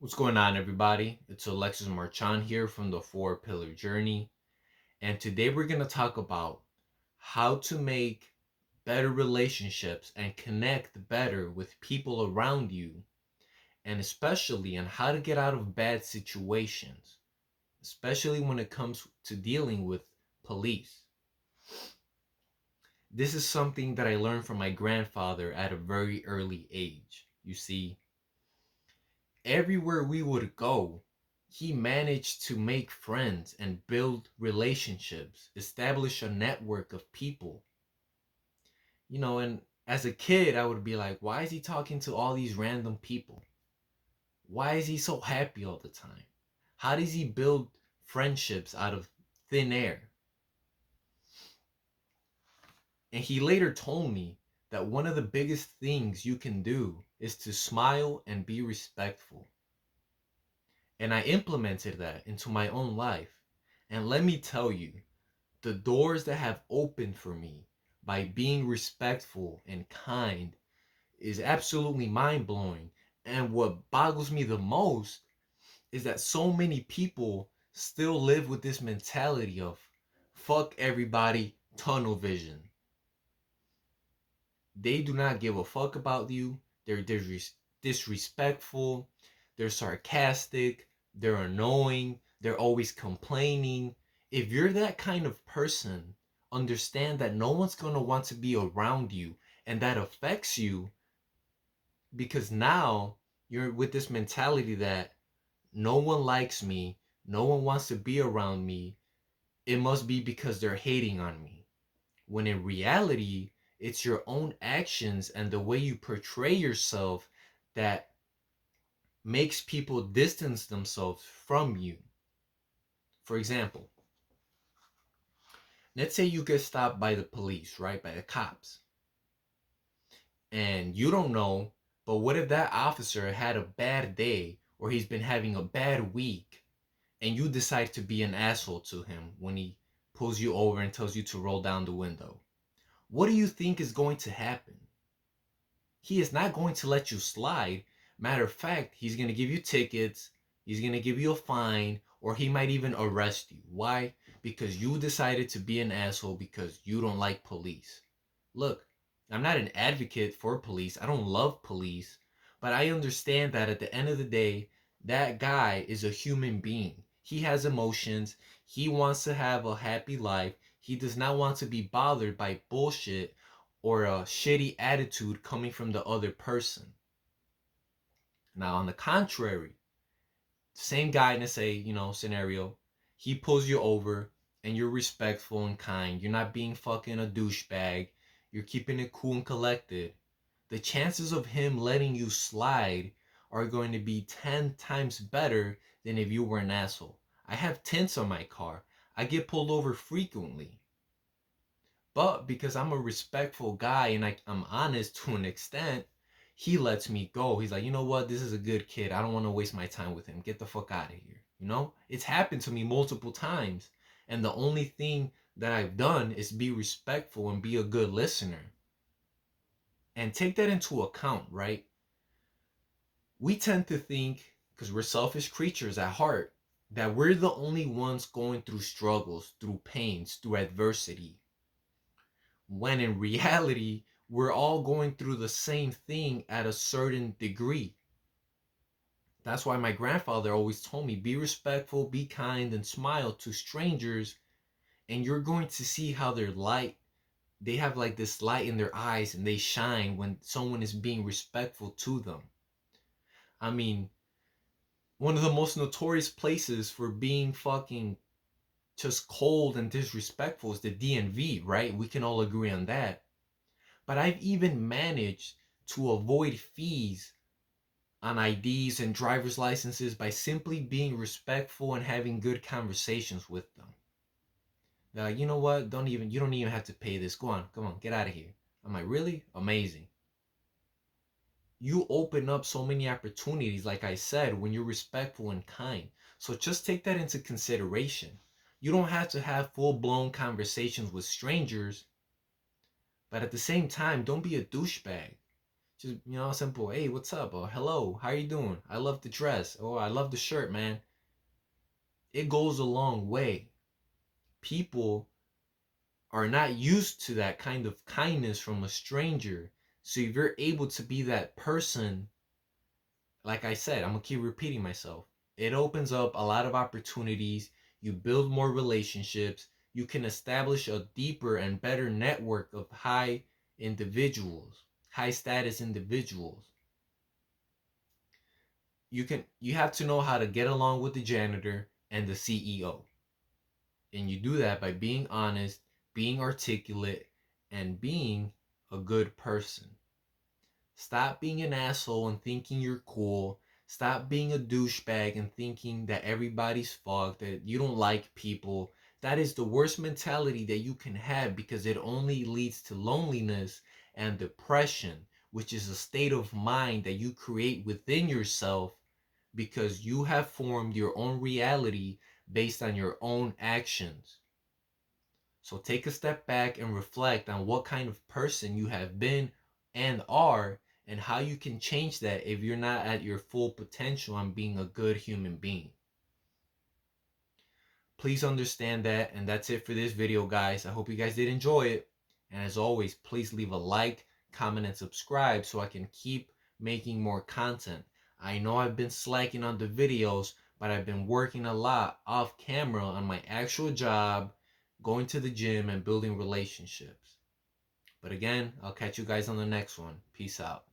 What's going on, everybody? It's Alexis Marchand here from the Four Pillar Journey. And today we're going to talk about how to make better relationships and connect better with people around you, and especially on how to get out of bad situations, especially when it comes to dealing with police. This is something that I learned from my grandfather at a very early age. You see, everywhere we would go, he managed to make friends and build relationships, establish a network of people. And as a kid, I would be like, why is he talking to all these random people? Why is he so happy all the time? How does he build friendships out of thin air? And he later told me that one of the biggest things you can do is to smile and be respectful. And I implemented that into my own life. And let me tell you, the doors that have opened for me by being respectful and kind is absolutely mind blowing. And what boggles me the most is that so many people still live with this mentality of fuck everybody, tunnel vision. They do not give a fuck about you. They're disrespectful. They're sarcastic. They're annoying. They're always complaining. If you're that kind of person, understand that no one's going to want to be around you. And that affects you because now you're with this mentality that no one likes me. No one wants to be around me. It must be because they're hating on me. When in reality, it's your own actions and the way you portray yourself that makes people distance themselves from you. For example, let's say you get stopped by the police, right? By the cops. And you don't know, but what if that officer had a bad day or he's been having a bad week and you decide to be an asshole to him when he pulls you over and tells you to roll down the window? What do you think is going to happen? He is not going to let you slide. Matter of fact, he's going to give you tickets, he's going to give you a fine, or he might even arrest you. Why? Because you decided to be an asshole because you don't like police. Look, I'm not an advocate for police. I don't love police, but I understand that at the end of the day, that guy is a human being. He has emotions. He wants to have a happy life. He does not want to be bothered by bullshit or a shitty attitude coming from the other person. Now, on the contrary, same guy in a scenario, he pulls you over and you're respectful and kind. You're not being fucking a douchebag. You're keeping it cool and collected. The chances of him letting you slide are going to be 10 times better than if you were an asshole. I have tints on my car. I get pulled over frequently. But because I'm a respectful guy and I'm honest to an extent, he lets me go. He's like, you know what? This is a good kid. I don't want to waste my time with him. Get the fuck out of here. It's happened to me multiple times. And the only thing that I've done is be respectful and be a good listener. And take that into account, right? We tend to think, because we're selfish creatures at heart, that we're the only ones going through struggles, through pains, through adversity, when in reality, we're all going through the same thing at a certain degree. That's why my grandfather always told me, be respectful, be kind, and smile to strangers, and you're going to see how they have like this light in their eyes and they shine when someone is being respectful to them. I mean, one of the most notorious places for being fucking just cold and disrespectful is the DMV, right? We can all agree on that. But I've even managed to avoid fees on IDs and driver's licenses by simply being respectful and having good conversations with them. They're like, you know what? You don't even have to pay this. Go on, come on, get out of here. I'm like, really? Amazing. You open up so many opportunities, like I said, when you're respectful and kind. So just take that into consideration. You don't have to have full blown conversations with strangers, but at the same time, don't be a douchebag. Just, simple. Hey, what's up? Or hello, how you doing? I love the dress. Oh, I love the shirt, man. It goes a long way. People are not used to that kind of kindness from a stranger. So if you're able to be that person, like I said, I'm gonna keep repeating myself. It opens up a lot of opportunities. You build more relationships. You can establish a deeper and better network of high status individuals. You have to know how to get along with the janitor and the CEO. And you do that by being honest, being articulate, and being a good person. Stop being an asshole and thinking you're cool. Stop being a douchebag and thinking that everybody's fucked, that you don't like people. That is the worst mentality that you can have, because it only leads to loneliness and depression, which is a state of mind that you create within yourself because you have formed your own reality based on your own actions. So take a step back and reflect on what kind of person you have been and are, and how you can change that if you're not at your full potential on being a good human being. Please understand that, and that's it for this video, guys. I hope you guys did enjoy it. And as always, please leave a like, comment, and subscribe so I can keep making more content. I know I've been slacking on the videos, but I've been working a lot off camera on my actual job, going to the gym, and building relationships. But again, I'll catch you guys on the next one. Peace out.